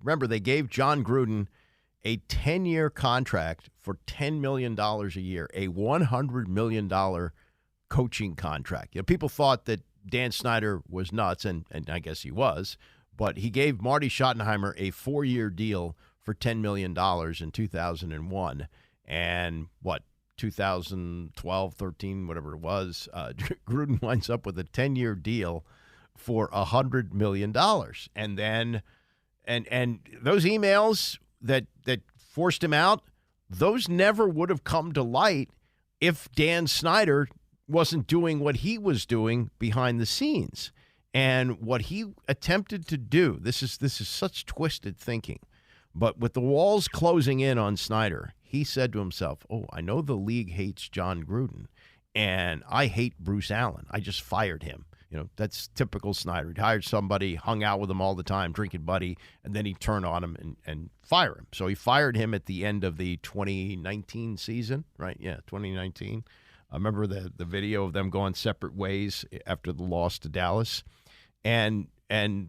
remember they gave John Gruden a 10-year contract for $10 million a year, a $100 million coaching contract. People thought that Dan Snyder was nuts, and I guess he was, but he gave Marty Schottenheimer a 4-year deal for $10 million in 2001. And 2012, 13, whatever it was, Gruden winds up with a 10-year deal for $100 million. And then, and those emails that forced him out, those never would have come to light if Dan Snyder wasn't doing what he was doing behind the scenes. And what he attempted to do, this is such twisted thinking, but with the walls closing in on Snyder, he said to himself, I know the league hates John Gruden, and I hate Bruce Allen. I just fired him. That's typical Snyder. He hired somebody, hung out with him all the time, drinking buddy, and then he'd turn on him and fire him. So he fired him at the end of the 2019 season, right? Yeah, 2019. I remember the video of them going separate ways after the loss to Dallas. And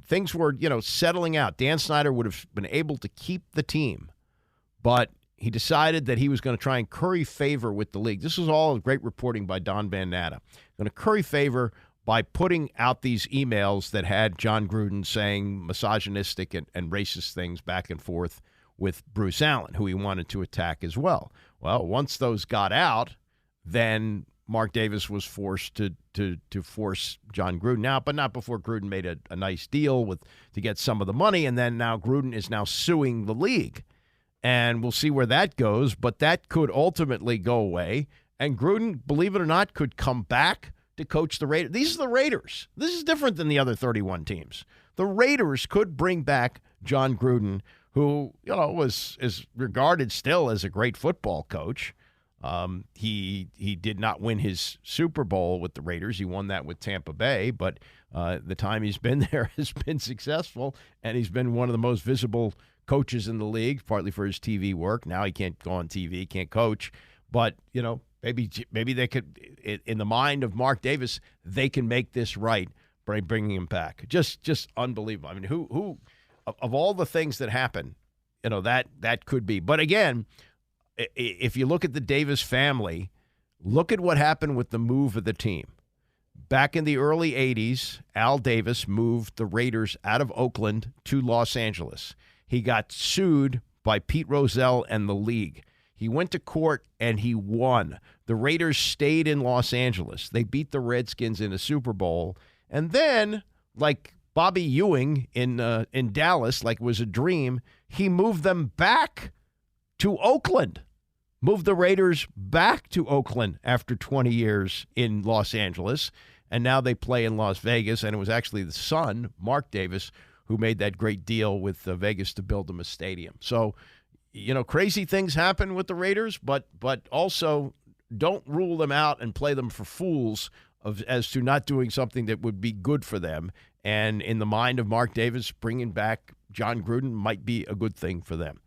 things were, settling out. Dan Snyder would have been able to keep the team, but he decided that he was going to try and curry favor with the league. This was all great reporting by Don Van Natta. Going to curry favor by putting out these emails that had John Gruden saying misogynistic and racist things back and forth with Bruce Allen, who he wanted to attack as well. Well, once those got out, then Mark Davis was forced to force John Gruden out, but not before Gruden made a nice deal to get some of the money, and then now Gruden is now suing the league. And we'll see where that goes, but that could ultimately go away, and Gruden, believe it or not, could come back to coach the Raiders. These are the Raiders. This is different than the other 31 teams. The Raiders could bring back John Gruden, who, is regarded still as a great football coach. He did not win his Super Bowl with the Raiders. He won that with Tampa Bay, but the time he's been there has been successful, and he's been one of the most visible coaches in the league, partly for his TV work. Now he can't go on TV, can't coach, but, maybe they could, in the mind of Mark Davis, they can make this right by bringing him back. Just unbelievable. I mean, who of all the things that happen, that could be. But again, if you look at the Davis family, look at what happened with the move of the team. Back in the early 80s, Al Davis moved the Raiders out of Oakland to Los Angeles. He got sued by Pete Rozelle and the league. He went to court and he won. The Raiders stayed in Los Angeles. They beat the Redskins in a Super Bowl. And then, like Bobby Ewing in Dallas, like it was a dream, he moved them back to Oakland. Moved the Raiders back to Oakland after 20 years in Los Angeles. And now they play in Las Vegas. And it was actually the son, Mark Davis, who made that great deal with Vegas to build them a stadium. So, crazy things happen with the Raiders, but also don't rule them out and play them for fools as to not doing something that would be good for them. And in the mind of Mark Davis, bringing back John Gruden might be a good thing for them.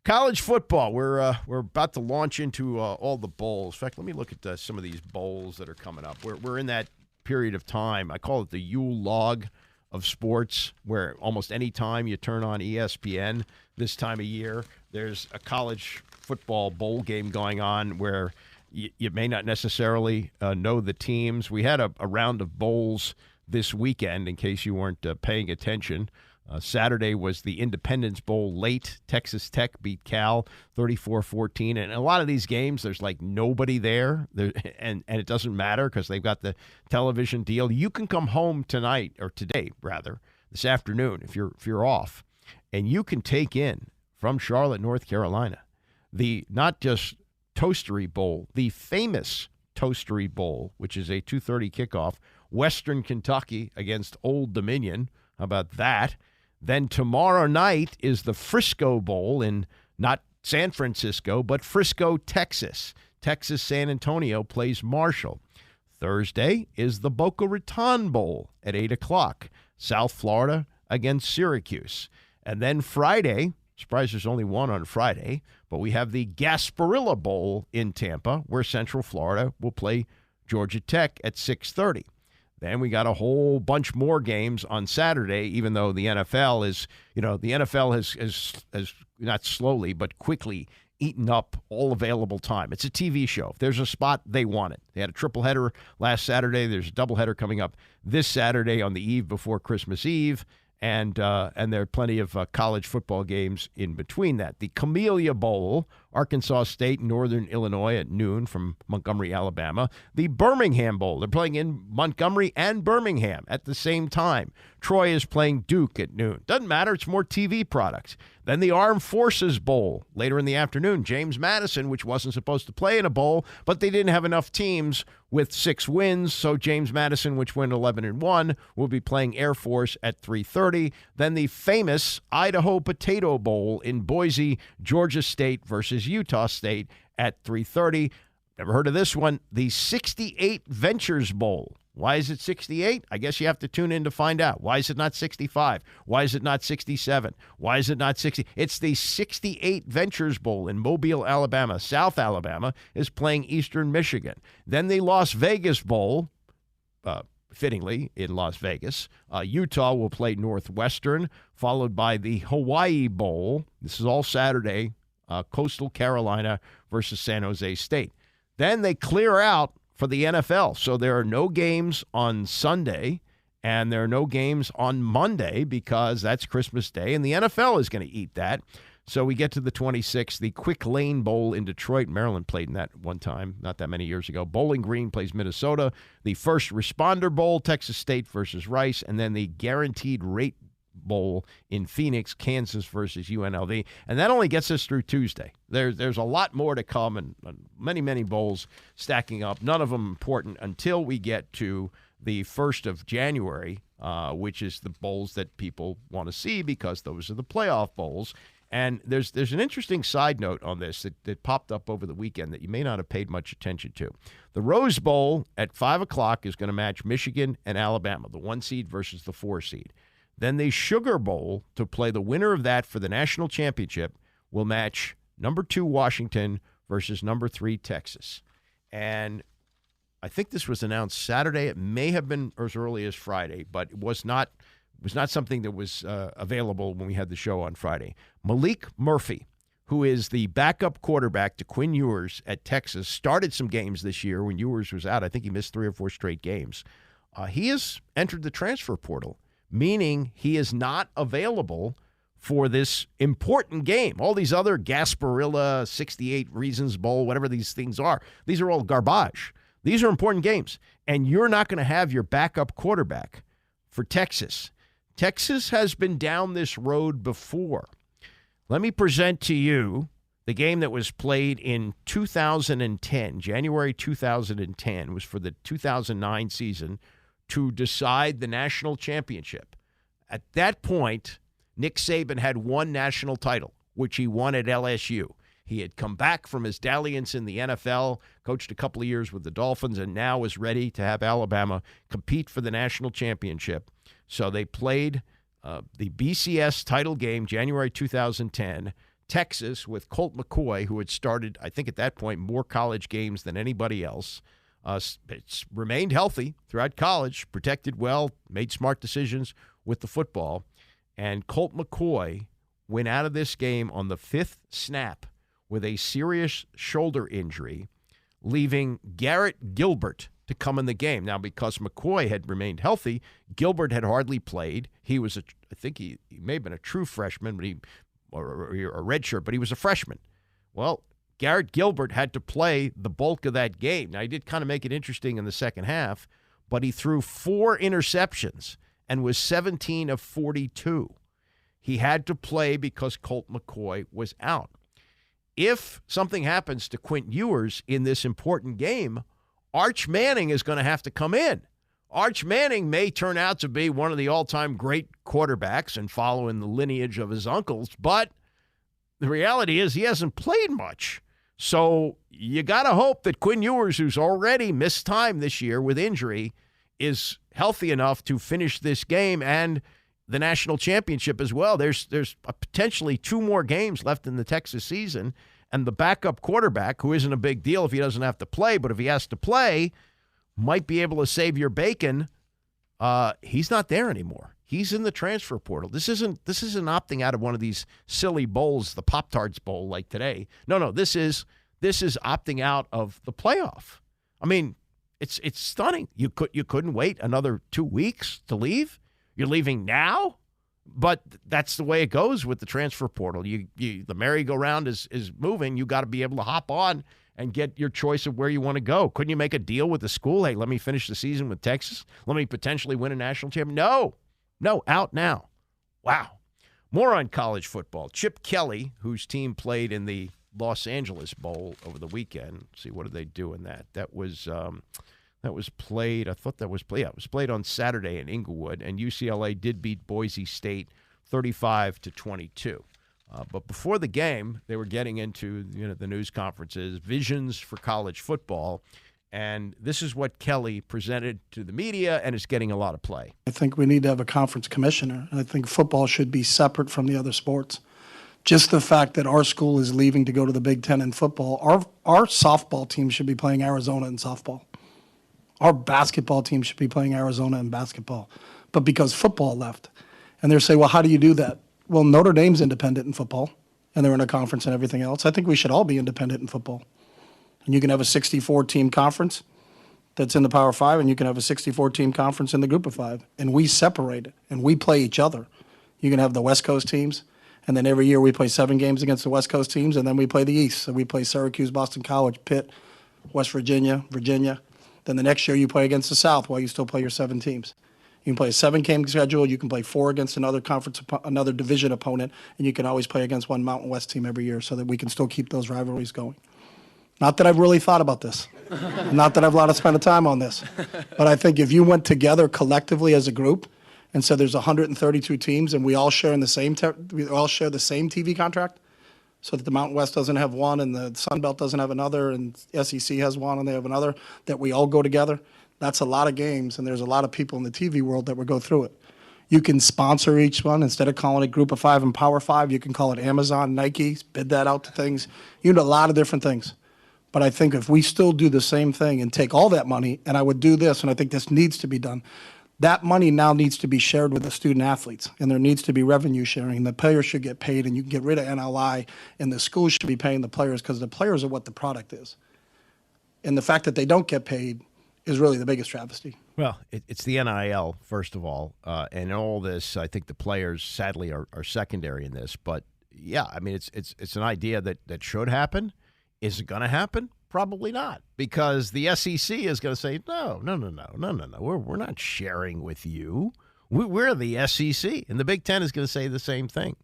College football, we're about to launch into all the bowls. In fact, let me look at some of these bowls that are coming up. We're in that period of time. I call it the Yule log of sports, where almost any time you turn on ESPN this time of year, there's a college football bowl game going on where you may not necessarily know the teams. We had a round of bowls this weekend, in case you weren't paying attention. Saturday was the Independence Bowl late. Texas Tech beat Cal 34-14. And a lot of these games, there's like nobody there, and it doesn't matter because they've got the television deal. You can come home tonight, or today, rather, this afternoon, if you're off, and you can take in from Charlotte, North Carolina, the not just Toastery Bowl, the famous Toastery Bowl, which is a 2:30 kickoff, Western Kentucky against Old Dominion. How about that? Then tomorrow night is the Frisco Bowl in not San Francisco, but Frisco, Texas. Texas San Antonio plays Marshall. Thursday is the Boca Raton Bowl at 8 o'clock. South Florida against Syracuse. And then Friday, surprised there's only one on Friday, but we have the Gasparilla Bowl in Tampa, where Central Florida will play Georgia Tech at 6:30. Then we got a whole bunch more games on Saturday, even though the NFL is, the NFL has not slowly, but quickly eaten up all available time. It's a TV show. If there's a spot, they want it. They had a triple header last Saturday. There's a doubleheader coming up this Saturday on the eve before Christmas Eve. And there are plenty of college football games in between that. The Camellia Bowl, Arkansas State, Northern Illinois at noon from Montgomery, Alabama. The Birmingham Bowl, they're playing in Montgomery and Birmingham at the same time. Troy is playing Duke at noon. Doesn't matter, it's more TV product. Then the Armed Forces Bowl later in the afternoon. James Madison, which wasn't supposed to play in a bowl, but they didn't have enough teams with 6 wins, so James Madison, which went 11-1, will be playing Air Force at 3:30. Then the famous Idaho Potato Bowl in Boise, Georgia State versus Utah State at 3:30. Never heard of this one. The 68 Ventures Bowl. Why is it 68? I guess you have to tune in to find out. Why is it not 65? Why is it not 67? Why is it not 60? It's the 68 Ventures Bowl in Mobile, Alabama. South Alabama is playing Eastern Michigan. Then the Las Vegas Bowl, fittingly in Las Vegas. Utah will play Northwestern, followed by the Hawaii Bowl. This is all Saturday. Coastal Carolina versus San Jose State. Then they clear out for the NFL. So there are no games on Sunday, and there are no games on Monday because that's Christmas Day, and the NFL is going to eat that. So we get to the 26th, the Quick Lane Bowl in Detroit. Maryland played in that one time, not that many years ago. Bowling Green plays Minnesota. The First Responder Bowl, Texas State versus Rice, and then the Guaranteed Rate Bowl in Phoenix, Kansas versus UNLV. And that only gets us through Tuesday. There's a lot more to come and many, many bowls stacking up. None of them important until we get to the 1st of January, which is the bowls that people want to see because those are the playoff bowls. And there's an interesting side note on this that popped up over the weekend that you may not have paid much attention to. The Rose Bowl at 5 o'clock is going to match Michigan and Alabama, the 1 seed versus the 4 seed. Then the Sugar Bowl, to play the winner of that for the national championship, will match number 2 Washington versus number 3 Texas. And I think this was announced Saturday. It may have been as early as Friday, but it was not something that was available when we had the show on Friday. Malik Murphy, who is the backup quarterback to Quinn Ewers at Texas, started some games this year when Ewers was out. I think he missed 3 or 4 straight games. He has entered the transfer portal, meaning he is not available for this important game. All these other Gasparilla, 68 Reasons Bowl, whatever these things are, these are all garbage. These are important games, and you're not going to have your backup quarterback for Texas. Texas has been down this road before. Let me present to you the game that was played in 2010, January 2010, was for the 2009 season, to decide the national championship. At that point, Nick Saban had 1 national title, which he won at LSU. He had come back from his dalliance in the NFL, coached a couple of years with the Dolphins, and now is ready to have Alabama compete for the national championship. So they played the BCS title game January 2010, Texas, with Colt McCoy, who had started, I think at that point, more college games than anybody else. It's remained healthy throughout college, protected well, made smart decisions with the football. And Colt McCoy went out of this game on the 5th snap with a serious shoulder injury, leaving Garrett Gilbert to come in the game. Now, because McCoy had remained healthy, Gilbert had hardly played. He was, I think he may have been a true freshman, but or a redshirt, but he was a freshman. Well, Garrett Gilbert had to play the bulk of that game. Now, he did kind of make it interesting in the second half, but he threw 4 interceptions and was 17 of 42. He had to play because Colt McCoy was out. If something happens to Quint Ewers in this important game, Arch Manning is going to have to come in. Arch Manning may turn out to be one of the all-time great quarterbacks and follow in the lineage of his uncles, but the reality is he hasn't played much. So you got to hope that Quinn Ewers, who's already missed time this year with injury, is healthy enough to finish this game and the national championship as well. There's potentially 2 more games left in the Texas season, and the backup quarterback, who isn't a big deal if he doesn't have to play, but if he has to play, might be able to save your bacon. He's not there anymore. He's in the transfer portal. This isn't opting out of one of these silly bowls, the Pop-Tarts Bowl like today. No, this is opting out of the playoff. I mean, it's stunning. You couldn't wait another 2 weeks to leave. You're leaving now? But that's the way it goes with the transfer portal. The merry-go-round is moving. You got to be able to hop on and get your choice of where you want to go. Couldn't you make a deal with the school? Hey, let me finish the season with Texas. Let me potentially win a national championship. No, out now. Wow. More on college football. Chip Kelly, whose team played in the Los Angeles Bowl over the weekend. Let's see, what did they do in that? That was played. I thought that was played. Yeah, it was played on Saturday in Inglewood, and UCLA did beat Boise State 35-22. But before the game, they were getting into the news conferences, visions for college football, and this is what Kelly presented to the media, and it's getting a lot of play. I think we need to have a conference commissioner, and I think football should be separate from the other sports. Just the fact that our school is leaving to go to the Big Ten in football, our softball team should be playing Arizona in softball. Our basketball team should be playing Arizona in basketball. But because football left, and they're saying, well, how do you do that? Well, Notre Dame's independent in football, and they're in a conference and everything else. I think we should all be independent in football. And you can have a 64-team conference that's in the Power Five, and you can have a 64-team conference in the Group of Five. And we separate it, and we play each other. You can have the West Coast teams, and then every year we play 7 games against the West Coast teams, and then we play the East. So we play Syracuse, Boston College, Pitt, West Virginia. Then the next year you play against the South while you still play your 7 teams. You can play a 7-game schedule. You can play 4 against another conference, another division opponent, and you can always play against one Mountain West team every year so that we can still keep those rivalries going. Not that I've really thought about this. Not that I've a lot of spent time on this. But I think if you went together collectively as a group and said there's 132 teams and we all share the same TV contract, so that the Mountain West doesn't have one and the Sun Belt doesn't have another and SEC has one and they have another, that we all go together, that's a lot of games, and there's a lot of people in the TV world that would go through it. You can sponsor each one. Instead of calling it Group of 5 and Power 5, you can call it Amazon, Nike, bid that out to things. You do a lot of different things. But I think if we still do the same thing and take all that money, and I would do this, and I think this needs to be done, that money now needs to be shared with the student athletes, and there needs to be revenue sharing. The players should get paid, and you can get rid of NLI, and the schools should be paying the players because the players are what the product is. And the fact that they don't get paid is really the biggest travesty. Well, it's the NIL, first of all, and all this, I think the players, sadly, are secondary in this. But, yeah, I mean, it's an idea that should happen. Is it going to happen? Probably not, because the SEC is going to say, no. We're not sharing with you. We're the SEC, and the Big Ten is going to say the same thing.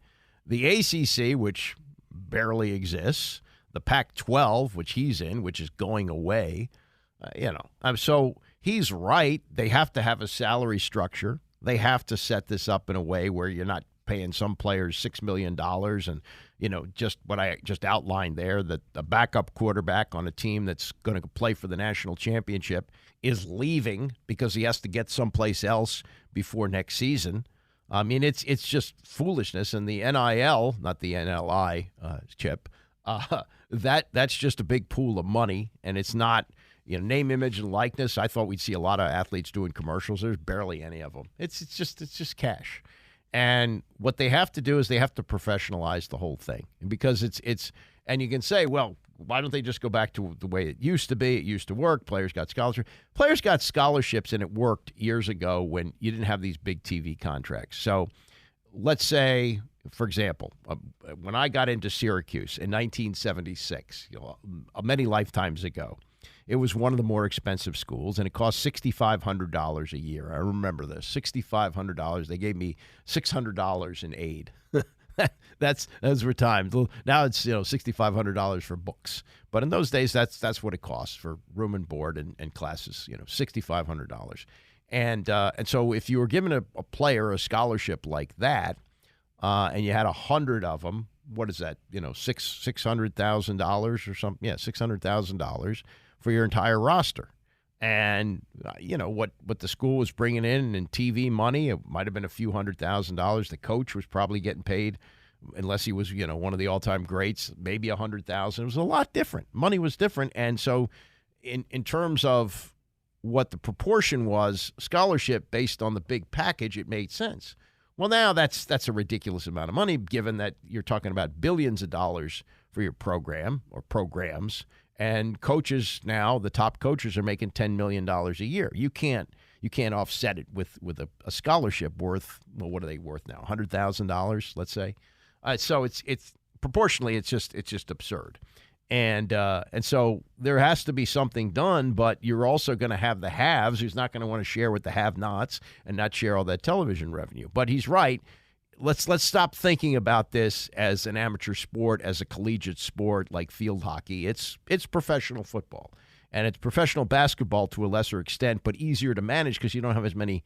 The ACC, which barely exists, the Pac-12, which he's in, which is going away, so he's right. They have to have a salary structure. They have to set this up in a way where you're not paying some players $6 million and, just what I just outlined there, that a backup quarterback on a team that's going to play for the national championship is leaving because he has to get someplace else before next season. I mean, it's just foolishness. And the NIL, not the NLI, Chip, that's just a big pool of money, and it's not name, image, and likeness. I thought we'd see a lot of athletes doing commercials. There's barely any of them. It's just cash. And what they have to do is they have to professionalize the whole thing, because it's and you can say, well, why don't they just go back to the way it used to be? It used to work. Players got scholarships, and it worked years ago when you didn't have these big TV contracts. So let's say, for example, when I got into Syracuse in 1976, many lifetimes ago, it was one of the more expensive schools, and it cost $6,500 a year. I remember this, $6,500. They gave me $600 in aid. Those were times. Now it's $6,500 for books, but in those days that's what it costs for room and board and classes. $6,500, and so if you were giving a player a scholarship like that, and you had 100 of them, what is that? $600,000 or something? Yeah, $600,000 for your entire roster. And, what the school was bringing in TV money, it might have been a few $100,000. The coach was probably getting paid, unless he was, one of the all-time greats, maybe $100,000. It was a lot different. Money was different. And so in terms of what the proportion was, scholarship based on the big package, it made sense. Well, now that's a ridiculous amount of money, given that you're talking about billions of dollars for your program or programs, And coaches now, the top coaches are making $10 million a year. You can't offset it with a scholarship worth, well, what are they worth now? $100,000, let's say. So it's proportionally, it's just absurd. And so there has to be something done, but you're also going to have the haves who's not going to want to share with the have-nots and not share all that television revenue. But he's right. Let's stop thinking about this as an amateur sport, as a collegiate sport like field hockey. It's professional football, and it's professional basketball to a lesser extent, but easier to manage because you don't have as many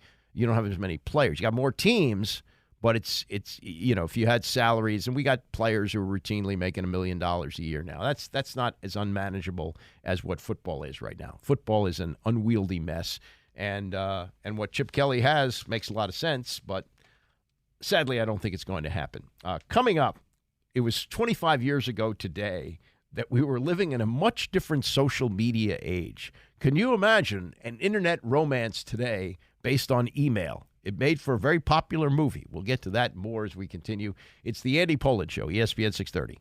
players. You got more teams, but it's if you had salaries, and we got players who are routinely making $1 million a year now. That's not as unmanageable as what football is right now. Football is an unwieldy mess, and what Chip Kelly has makes a lot of sense, but sadly, I don't think it's going to happen. Coming up, it was 25 years ago today that we were living in a much different social media age. Can you imagine an internet romance today based on email? It made for a very popular movie. We'll get to that more as we continue. It's the Andy Pollard Show, ESPN 630.